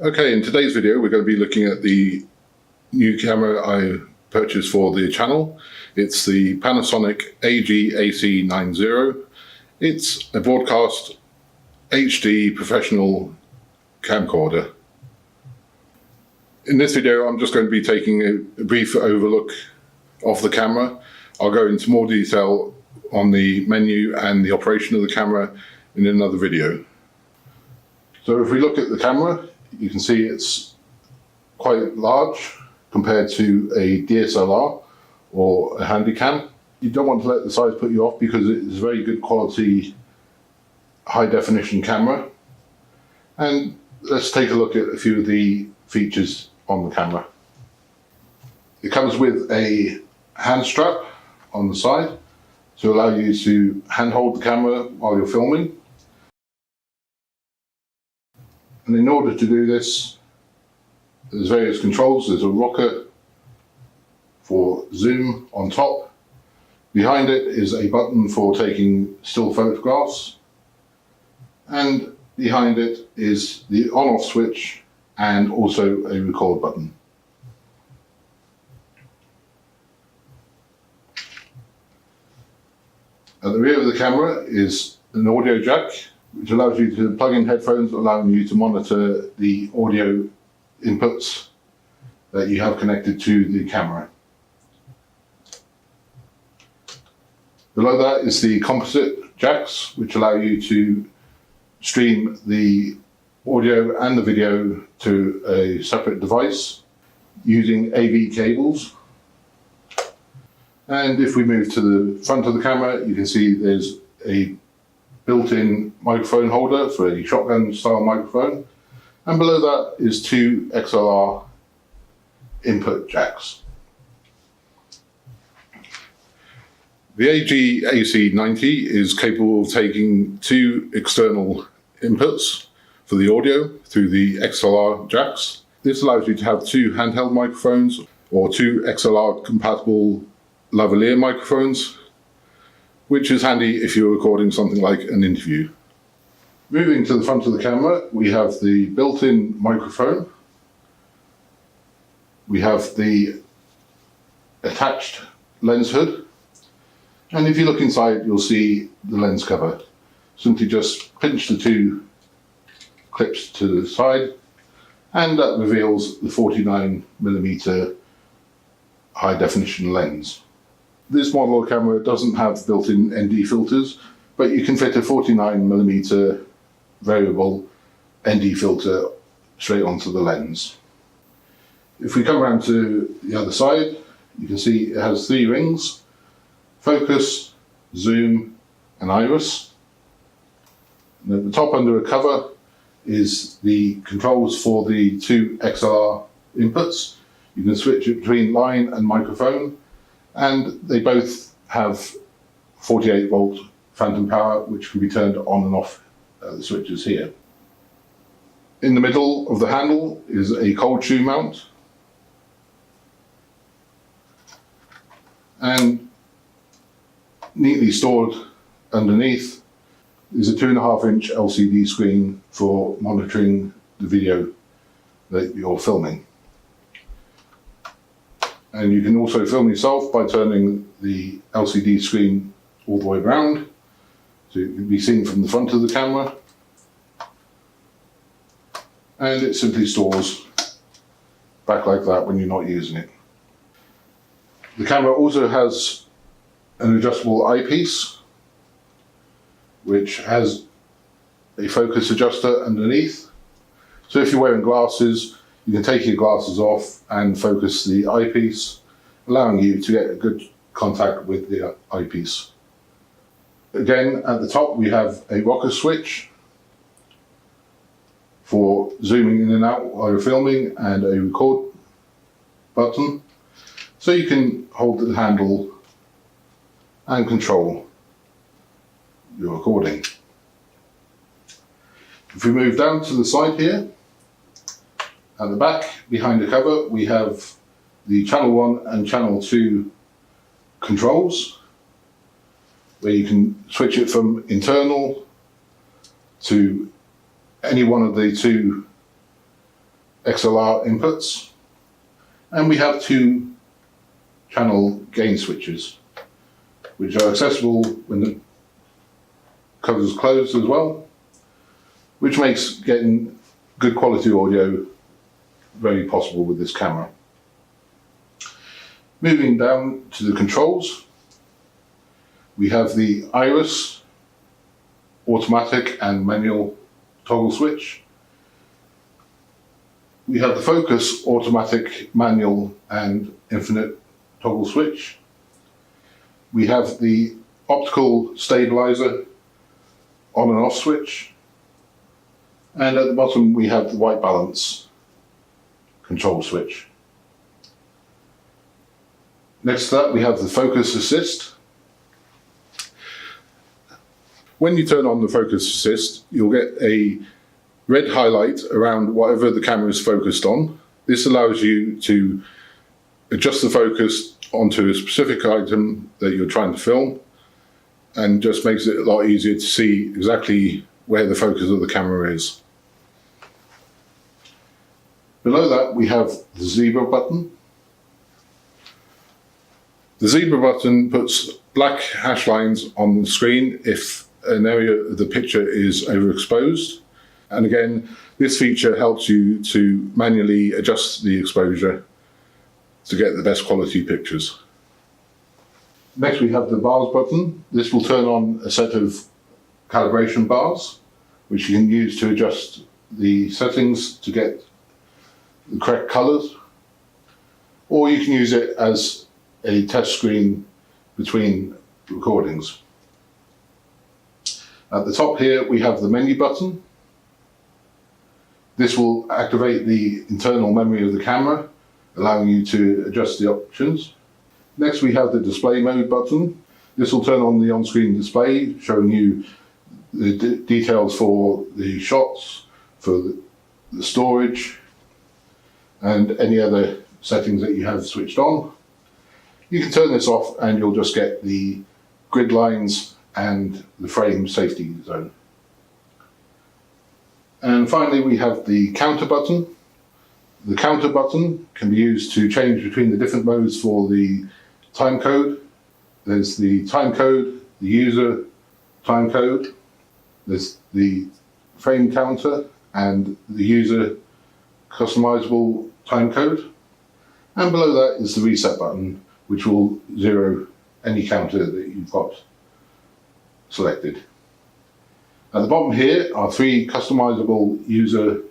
Okay, in today's video we're going to be looking at the new camera I purchased for the channel. It's the Panasonic AG-AC90. It's a broadcast HD professional camcorder. In this video I'm just going to be taking a brief overlook of the camera. I'll go into more detail on the menu and the operation of the camera in another video. So if we look at the camera, you can see it's quite large compared to a DSLR or a Handycam. You don't want to let the size put you off because it is a very good quality high definition camera. And let's take a look at a few of the features on the camera. It comes with a hand strap on the side to allow you to handhold the camera while you're filming. And in order to do this, there's various controls. There's a rocker for zoom on top. Behind it is a button for taking still photographs. And behind it is the on-off switch and also a record button. At the rear of the camera is an audio jack, which allows you to plug in headphones, allowing you to monitor the audio inputs that you have connected to the camera. Below that is the composite jacks, which allow you to stream the audio and the video to a separate device using AV cables. And if we move to the front of the camera, you can see there's a built-in microphone holder for a shotgun style microphone, and below that is two XLR input jacks. The AG-AC90 is capable of taking two external inputs for the audio through the XLR jacks. This allows you to have two handheld microphones or two XLR compatible lavalier microphones, which is handy if you're recording something like an interview. Moving to the front of the camera, we have the built-in microphone. We have the attached lens hood. And if you look inside, you'll see the lens cover. Simply just pinch the two clips to the side, and that reveals the 49mm high definition lens. This model of camera doesn't have built-in ND filters, but you can fit a 49mm variable ND filter straight onto the lens. If we come around to the other side, you can see it has three rings: focus, zoom, and iris. And at the top under a cover is the controls for the two XLR inputs. You can switch it between line and microphone, and they both have 48 volt phantom power, which can be turned on and off the switches here. In the middle of the handle is a cold shoe mount, and neatly stored underneath is a 2.5-inch LCD screen for monitoring the video that you're filming. And you can also film yourself by turning the LCD screen all the way around, so it can be seen from the front of the camera. And it simply stores back like that when you're not using it. The camera also has an adjustable eyepiece, which has a focus adjuster underneath. So if you're wearing glasses, you can take your glasses off and focus the eyepiece, allowing you to get a good contact with the eyepiece. Again, at the top we have a rocker switch for zooming in and out while you're filming, and a record button, so you can hold the handle and control your recording. If we move down to the side here, at the back, behind the cover, we have the channel 1 and channel 2 controls, where you can switch it from internal to any one of the two XLR inputs, and we have 2 channel gain switches, which are accessible when the cover is closed as well, which makes getting good quality audio very possible with this camera. Moving down to the controls, we have the iris, automatic and manual toggle switch. We have the focus, automatic, manual and infinite toggle switch. We have the optical stabilizer on and off switch. And at the bottom we have the white balance control switch. Next to that we have the focus assist. When you turn on the focus assist, you'll get a red highlight around whatever the camera is focused on. This allows you to adjust the focus onto a specific item that you're trying to film, and just makes it a lot easier to see exactly where the focus of the camera is. Below that we have the zebra button. The zebra button puts black hash lines on the screen if an area of the picture is overexposed. And again, this feature helps you to manually adjust the exposure to get the best quality pictures. Next we have the bars button. This will turn on a set of calibration bars, which you can use to adjust the settings to get the correct colours, or you can use it as a test screen between recordings. At the top here we have the menu button. This will activate the internal memory of the camera, allowing you to adjust the options. Next we have the display mode button. This will turn on the on-screen display, showing you the details for the shots, for the storage, and any other settings that you have switched on. You can turn this off and you'll just get the grid lines and the frame safety zone. And finally we have the counter button. The counter button can be used to change between the different modes for the time code. There's the time code, the user time code, there's the frame counter and the user customizable time code. And below that is the reset button, which will zero any counter that you've got selected. At the bottom here are 3 customizable user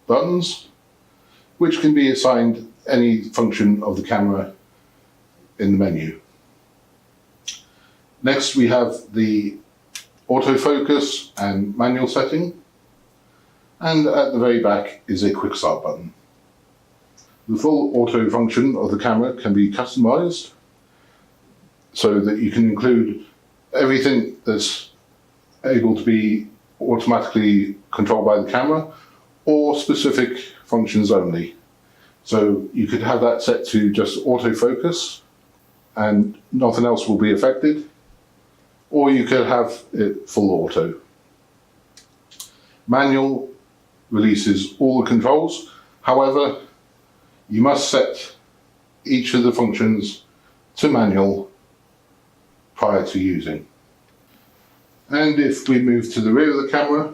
buttons, which can be assigned any function of the camera in the menu. Next we have the autofocus and manual setting, and at the very back is a quick start button. The full auto function of the camera can be customized so that you can include everything that's able to be automatically controlled by the camera, or specific functions only. So you could have that set to just autofocus and nothing else will be affected, or you could have it full auto. Manual releases all the controls. However, you must set each of the functions to manual prior to using. And if we move to the rear of the camera,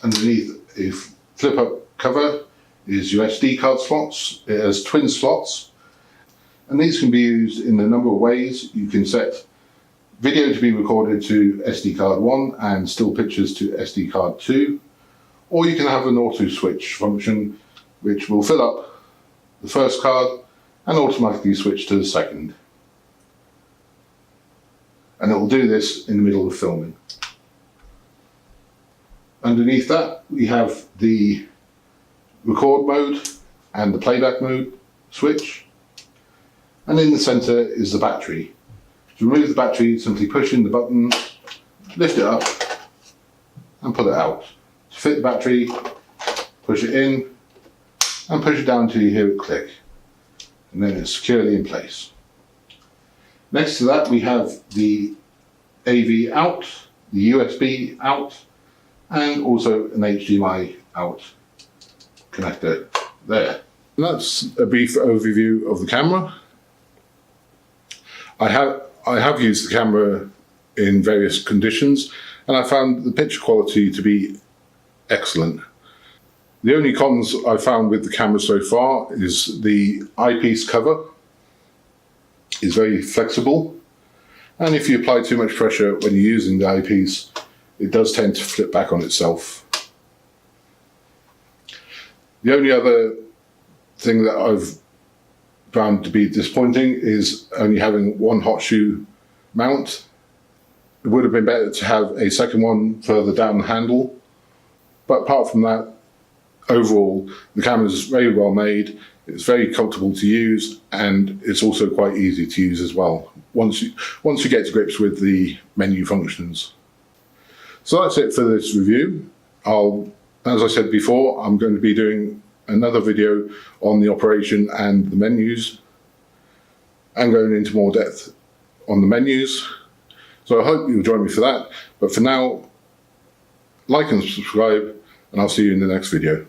underneath a flip-up cover is your SD card slots. It has twin slots, and these can be used in a number of ways. You can set video to be recorded to SD card 1 and still pictures to SD card 2, or you can have an auto switch function which will fill up the first card and automatically switch to the second. And it will do this in the middle of filming. Underneath that we have the record mode and the playback mode switch, and in the center is the battery. To remove the battery, simply push in the button, lift it up and pull it out. To fit the battery, push it in and push it down until you hear it click, and then it's securely in place. Next to that we have the AV out, the USB out and also an HDMI out connector there. And that's a brief overview of the camera. I have used the camera in various conditions, and I found the picture quality to be excellent. The only cons I've found with the camera so far is the eyepiece cover is very flexible, and if you apply too much pressure when you're using the eyepiece, it does tend to flip back on itself. The only other thing that I've found to be disappointing is only having one hot shoe mount. It would have been better to have a second one further down the handle, but apart from that, overall the camera is very well made, it's very comfortable to use, and it's also quite easy to use as well once you get to grips with the menu functions. So that's it for this review. As I said before, I'm going to be doing another video on the operation and the menus, and going into more depth on the menus. So I hope you'll join me for that. But for now, like and subscribe, and I'll see you in the next video.